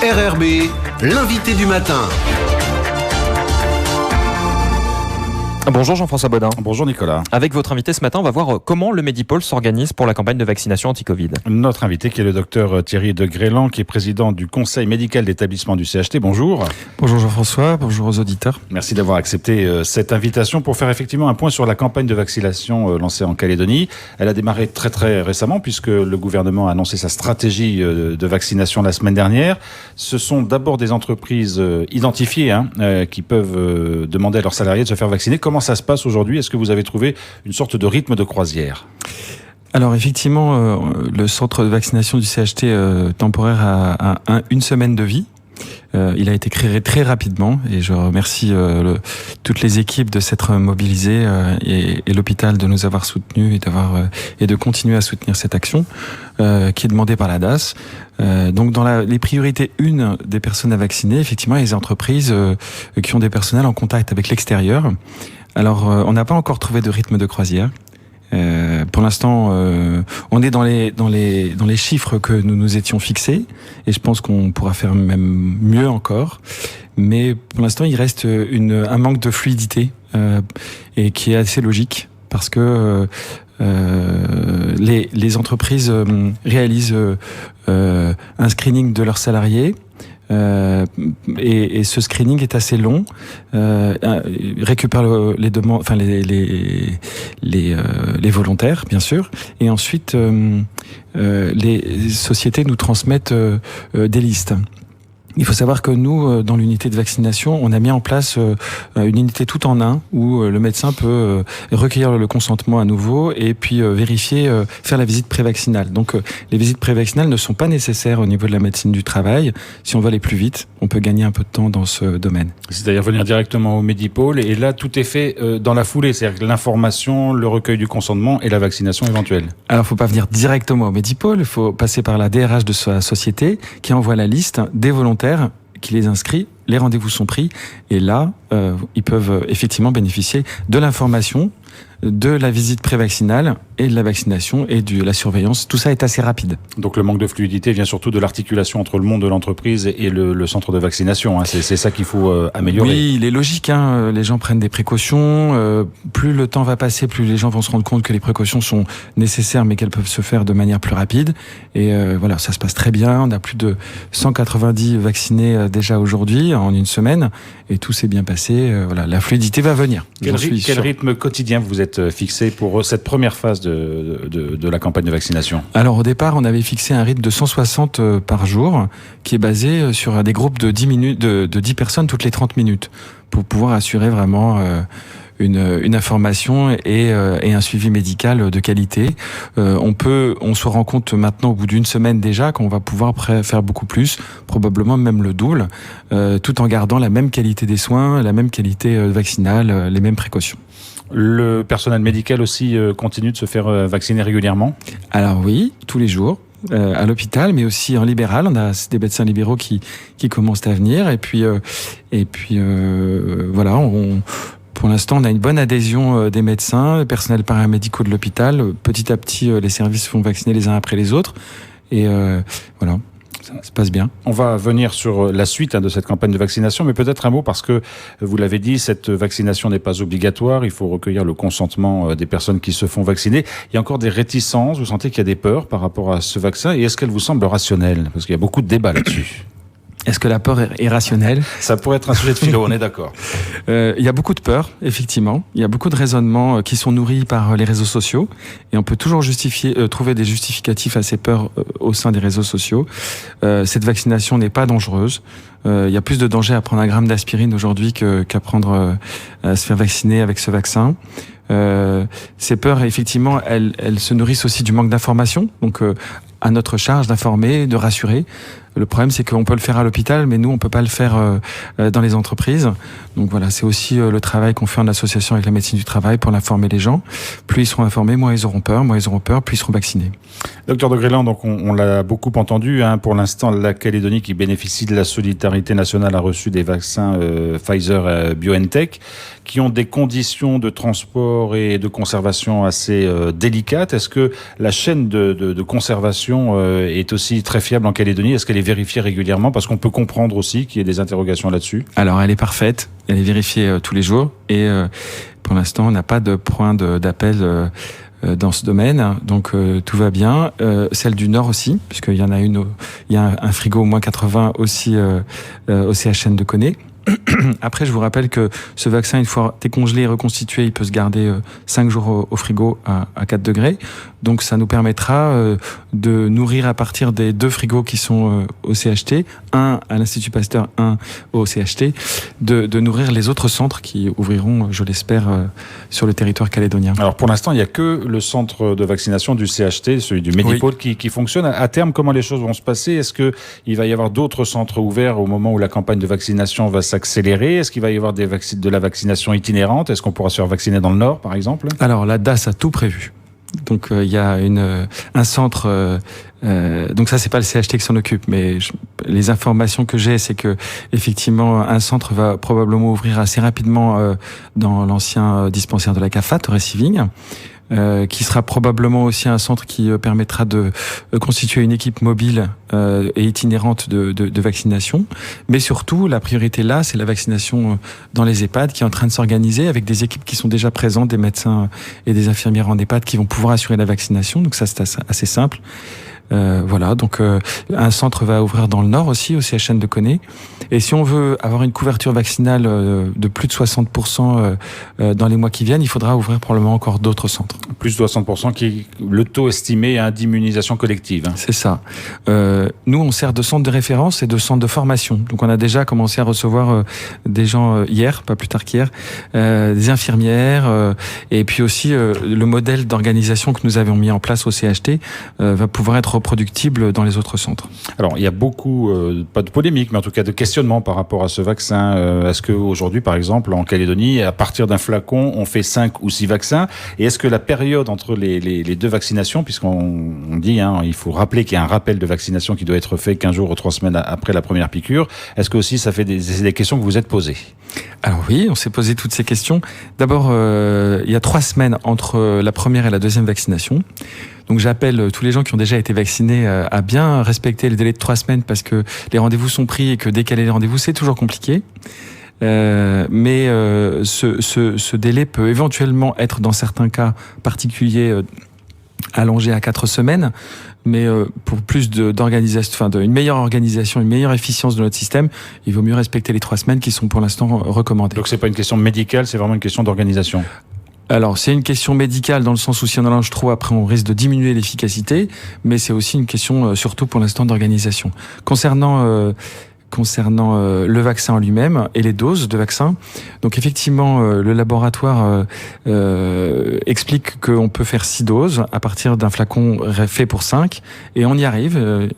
RRB, l'invité du matin. Bonjour Jean-François Bodin. Bonjour Nicolas. Avec votre invité ce matin, on va voir comment le Medipôle s'organise pour la campagne de vaccination anti-Covid. Notre invité qui est le docteur Thierry de Grélan, qui est président du conseil médical d'établissement du CHT. Bonjour. Bonjour Jean-François, bonjour aux auditeurs. Merci d'avoir accepté cette invitation pour faire effectivement un point sur la campagne de vaccination lancée en Calédonie. Elle a démarré très récemment puisque le gouvernement a annoncé sa stratégie de vaccination la semaine dernière. Ce sont d'abord des entreprises identifiées qui peuvent demander à leurs salariés de se faire vacciner. Comment ça se passe aujourd'hui ? Est-ce que vous avez trouvé une sorte de rythme de croisière ? Alors effectivement, le centre de vaccination du CHT temporaire a une semaine de vie. Il a été créé très rapidement et je remercie toutes les équipes de s'être mobilisées et l'hôpital de nous avoir soutenus et de continuer à soutenir cette action qui est demandée par la DAS. Donc dans les priorités 1 des personnes à vacciner, effectivement, il y a les entreprises qui ont des personnels en contact avec l'extérieur. Alors on n'a pas encore trouvé de rythme de croisière. Pour l'instant, on est dans les chiffres que nous nous étions fixés, et je pense qu'on pourra faire même mieux encore. Mais pour l'instant, il reste un manque de fluidité et qui est assez logique parce que les entreprises réalisent un screening de leurs salariés. Et ce screening est assez long, récupère les demandes, enfin les volontaires bien sûr, et ensuite les sociétés nous transmettent des listes. Il faut savoir que nous, dans l'unité de vaccination, on a mis en place une unité tout en un où le médecin peut recueillir le consentement à nouveau et puis vérifier, faire la visite prévaccinale. Donc les visites prévaccinales ne sont pas nécessaires au niveau de la médecine du travail. Si on veut aller plus vite, on peut gagner un peu de temps dans ce domaine. C'est-à-dire venir directement au Medipôle et là tout est fait dans la foulée, c'est-à-dire l'information, le recueil du consentement et la vaccination éventuelle. Alors il ne faut pas venir directement au Medipôle, il faut passer par la DRH de sa société qui envoie la liste des volontaires qui les inscrit, les rendez-vous sont pris et là, ils peuvent effectivement bénéficier de l'information, de la visite prévaccinale et de la vaccination et de la surveillance. Tout ça est assez rapide. Donc le manque de fluidité vient surtout de l'articulation entre le monde de l'entreprise et le centre de vaccination. C'est ça qu'il faut améliorer. Oui, il est logique. Les gens prennent des précautions. Plus le temps va passer, plus les gens vont se rendre compte que les précautions sont nécessaires, mais qu'elles peuvent se faire de manière plus rapide. Et voilà, ça se passe très bien. On a plus de 190 vaccinés déjà aujourd'hui, en une semaine. Et tout s'est bien passé. Voilà, la fluidité va venir. Quel rythme quotidien vous êtes fixé pour cette première phase de la campagne de vaccination ? Alors au départ, on avait fixé un rythme de 160 par jour, qui est basé sur des groupes de 10 minutes, de 10 personnes toutes les 30 minutes, pour pouvoir assurer vraiment une information et un suivi médical de qualité. On se rend compte maintenant au bout d'une semaine déjà qu'on va pouvoir faire beaucoup plus, probablement même le double, tout en gardant la même qualité des soins, la même qualité vaccinale, les mêmes précautions. Le personnel médical aussi continue de se faire vacciner régulièrement ? Alors oui, tous les jours. À l'hôpital, mais aussi en libéral. On a des médecins libéraux qui commencent à venir. Et puis voilà, pour l'instant, on a une bonne adhésion des médecins, des personnels paramédicaux de l'hôpital. Petit à petit, les services se font vacciner les uns après les autres. Et voilà. Ça se passe bien. On va venir sur la suite de cette campagne de vaccination, mais peut-être un mot parce que, vous l'avez dit, cette vaccination n'est pas obligatoire. Il faut recueillir le consentement des personnes qui se font vacciner. Il y a encore des réticences. Vous sentez qu'il y a des peurs par rapport à ce vaccin. Et est-ce qu'elles vous semblent rationnelles ? Parce qu'il y a beaucoup de débats là-dessus. Est-ce que la peur est rationnelle ? Ça pourrait être un sujet de philo, on est d'accord. Il y a beaucoup de peur, effectivement. Il y a beaucoup de raisonnements qui sont nourris par les réseaux sociaux. Et on peut toujours trouver des justificatifs à ces peurs au sein des réseaux sociaux. Cette vaccination n'est pas dangereuse. Il y a plus de danger à prendre un gramme d'aspirine aujourd'hui qu'à à se faire vacciner avec ce vaccin. Ces peurs, effectivement, elles se nourrissent aussi du manque d'information. Donc, à notre charge d'informer, de rassurer. Le problème, c'est qu'on peut le faire à l'hôpital, mais nous, on peut pas le faire dans les entreprises. Donc voilà, c'est aussi le travail qu'on fait en association avec la médecine du travail pour informer les gens. Plus ils seront informés, moins ils auront peur, plus ils seront vaccinés. Docteur de Grélan, donc on l'a beaucoup entendu. Pour l'instant, la Calédonie, qui bénéficie de la solidarité nationale, a reçu des vaccins Pfizer BioNTech, qui ont des conditions de transport et de conservation assez délicates. Est-ce que la chaîne de conservation est aussi très fiable en Calédonie ? Est-ce qu'elle est est vérifiée régulièrement, parce qu'on peut comprendre aussi qu'il y ait des interrogations là-dessus. Alors, elle est parfaite, elle est vérifiée tous les jours, et pour l'instant, on n'a pas de point d'appel dans ce domaine, donc tout va bien. Celle du Nord aussi, puisqu'il y en a une, il y a un frigo moins 80 aussi au CHN de Koné. Après, je vous rappelle que ce vaccin, une fois décongelé et reconstitué, il peut se garder 5 jours au frigo à 4 degrés. Donc, ça nous permettra de nourrir à partir des 2 frigos qui sont au CHT, un à l'Institut Pasteur, un au CHT, de nourrir les autres centres qui ouvriront, je l'espère, sur le territoire calédonien. Alors, pour l'instant, il n'y a que le centre de vaccination du CHT, celui du Medipôle, qui fonctionne. À terme, comment les choses vont se passer? Est-ce qu'il va y avoir d'autres centres ouverts au moment où la campagne de vaccination va s'accélérer? Est-ce qu'il va y avoir de la vaccination itinérante? Est-ce qu'on pourra se faire vacciner dans le Nord, par exemple? Alors, la DAS a tout prévu. Donc, il y a un centre... donc ça, c'est pas le CHT qui s'en occupe, mais les informations que j'ai, c'est que effectivement, un centre va probablement ouvrir assez rapidement dans l'ancien dispensaire de la CAFAT, au Récivigne. Qui sera probablement aussi un centre qui permettra de constituer une équipe mobile et itinérante de vaccination. Mais surtout, la priorité là, c'est la vaccination dans les EHPAD qui est en train de s'organiser avec des équipes qui sont déjà présentes, des médecins et des infirmières en EHPAD qui vont pouvoir assurer la vaccination. Donc ça, c'est assez simple. Voilà, donc un centre va ouvrir dans le Nord aussi, au CHN de Koné. Et si on veut avoir une couverture vaccinale de plus de 60% dans les mois qui viennent, il faudra ouvrir probablement encore d'autres centres. Plus de 60% qui est le taux estimé d'immunisation collective. C'est ça. Nous, on sert de centre de référence et de centre de formation. Donc on a déjà commencé à recevoir des gens hier, pas plus tard qu'hier, des infirmières, et puis aussi le modèle d'organisation que nous avions mis en place au CHT va pouvoir être reproductible dans les autres centres. Alors, il y a beaucoup, pas de polémique, mais en tout cas de questionnements par rapport à ce vaccin. Est-ce qu'aujourd'hui, par exemple, en Calédonie, à partir d'un flacon, on fait 5 ou 6 vaccins? Et est-ce que la période entre les 2 vaccinations, puisqu'on dit, il faut rappeler qu'il y a un rappel de vaccination qui doit être fait 15 jours ou 3 semaines après la première piqûre, est-ce que aussi ça fait des questions que vous êtes posées? Alors oui, on s'est posé toutes ces questions. D'abord, il y a 3 semaines entre la première et la deuxième vaccination. Donc j'appelle tous les gens qui ont déjà été vaccinés à bien respecter le délai de 3 semaines parce que les rendez-vous sont pris et que décaler les rendez-vous, c'est toujours compliqué. Mais ce délai peut éventuellement être, dans certains cas particuliers, allongé à 4 semaines. Mais pour plus d'organisation, une meilleure organisation, une meilleure efficience de notre système, il vaut mieux respecter les 3 semaines qui sont pour l'instant recommandées. Donc c'est pas une question médicale, c'est vraiment une question d'organisation. Alors, c'est une question médicale dans le sens où si on en allonge trop, après on risque de diminuer l'efficacité, mais c'est aussi une question surtout pour l'instant d'organisation. Concernant le vaccin en lui-même et les doses de vaccin. Donc effectivement, le laboratoire explique qu'on peut faire 6 doses à partir d'un flacon fait pour 5 et on y arrive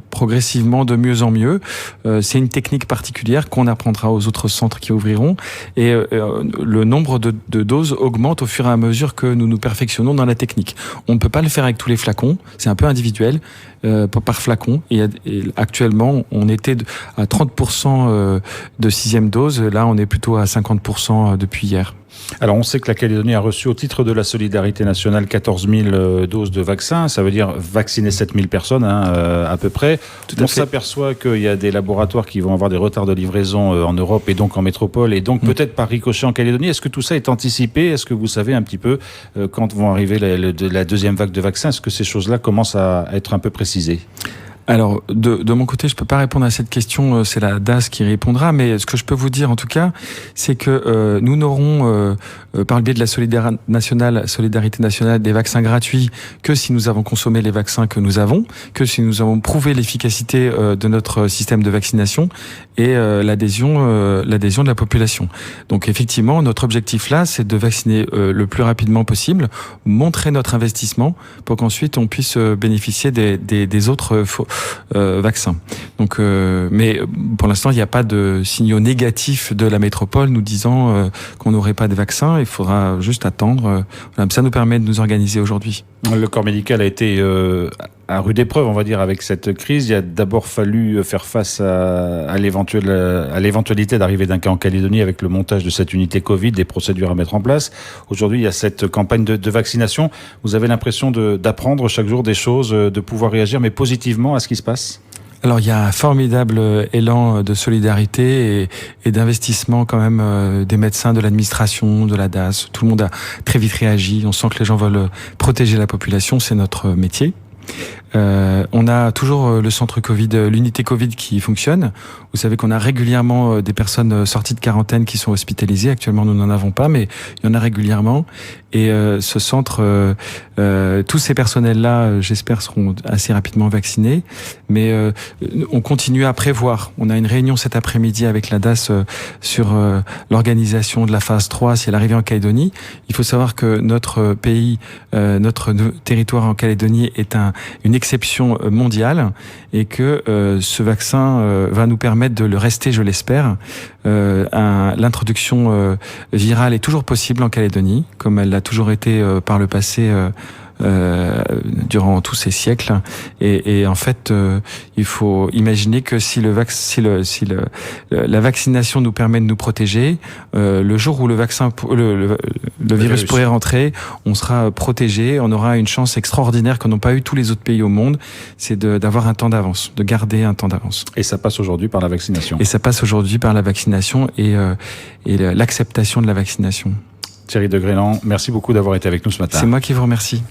progressivement de mieux en mieux. C'est une technique particulière qu'on apprendra aux autres centres qui ouvriront et le nombre de doses augmente au fur et à mesure que nous nous perfectionnons dans la technique. On ne peut pas le faire avec tous les flacons, c'est un peu individuel par flacon et actuellement on était à 30% de 6e dose. Là, on est plutôt à 50% depuis hier. Alors, on sait que la Calédonie a reçu au titre de la solidarité nationale 14 000 doses de vaccins. Ça veut dire vacciner 7 000 personnes à peu près. On s'aperçoit qu'il y a des laboratoires qui vont avoir des retards de livraison en Europe et donc en métropole et donc peut-être par ricochet en Calédonie. Est-ce que tout ça est anticipé? Est-ce que vous savez un petit peu quand vont arriver la deuxième vague de vaccins? Est-ce que ces choses-là commencent à être un peu précisées? Alors, de mon côté, je peux pas répondre à cette question, c'est la DAS qui répondra, mais ce que je peux vous dire en tout cas, c'est que nous n'aurons, par le biais de la solidarité nationale, des vaccins gratuits que si nous avons consommé les vaccins que nous avons, que si nous avons prouvé l'efficacité de notre système de vaccination et l'adhésion de la population. Donc effectivement, notre objectif là, c'est de vacciner le plus rapidement possible, montrer notre investissement pour qu'ensuite on puisse bénéficier des autres vaccins. Donc, mais pour l'instant, il n'y a pas de signaux négatifs de la métropole nous disant qu'on n'aurait pas de vaccin. Il faudra juste attendre. Ça nous permet de nous organiser aujourd'hui. Le corps médical a été à rude épreuve, on va dire, avec cette crise. Il a d'abord fallu faire face à l'éventualité d'arriver d'un cas en Calédonie avec le montage de cette unité Covid, des procédures à mettre en place. Aujourd'hui, il y a cette campagne de vaccination. Vous avez l'impression d'apprendre chaque jour des choses, de pouvoir réagir, mais positivement à ce qui se passe? Alors il y a un formidable élan de solidarité et d'investissement quand même des médecins, de l'administration, de la DAS. Tout le monde a très vite réagi. On sent que les gens veulent protéger la population, c'est notre métier. On a toujours le centre Covid, l'unité Covid qui fonctionne. Vous savez qu'on a régulièrement des personnes sorties de quarantaine qui sont hospitalisées. Actuellement, nous n'en avons pas, mais il y en a régulièrement. Et ce centre, tous ces personnels-là, j'espère, seront assez rapidement vaccinés. Mais on continue à prévoir. On a une réunion cet après-midi avec la DAS sur l'organisation de la phase 3 si elle arrivait en Calédonie. Il faut savoir que notre pays, notre territoire en Calédonie est une exception mondiale et que ce vaccin va nous permettre de le rester, je l'espère. L'introduction virale est toujours possible en Calédonie, comme elle l'a toujours été par le passé durant tous ces siècles. Et en fait, il faut imaginer que si la vaccination nous permet de nous protéger, le jour où le virus pourrait rentrer, on sera protégé, on aura une chance extraordinaire que n'ont pas eu tous les autres pays au monde, c'est d'avoir un temps d'avance, de garder un temps d'avance. Et ça passe aujourd'hui par la vaccination. Et ça passe aujourd'hui par la vaccination et l'acceptation de la vaccination. Thierry Degréland, merci beaucoup d'avoir été avec nous ce matin. C'est moi qui vous remercie.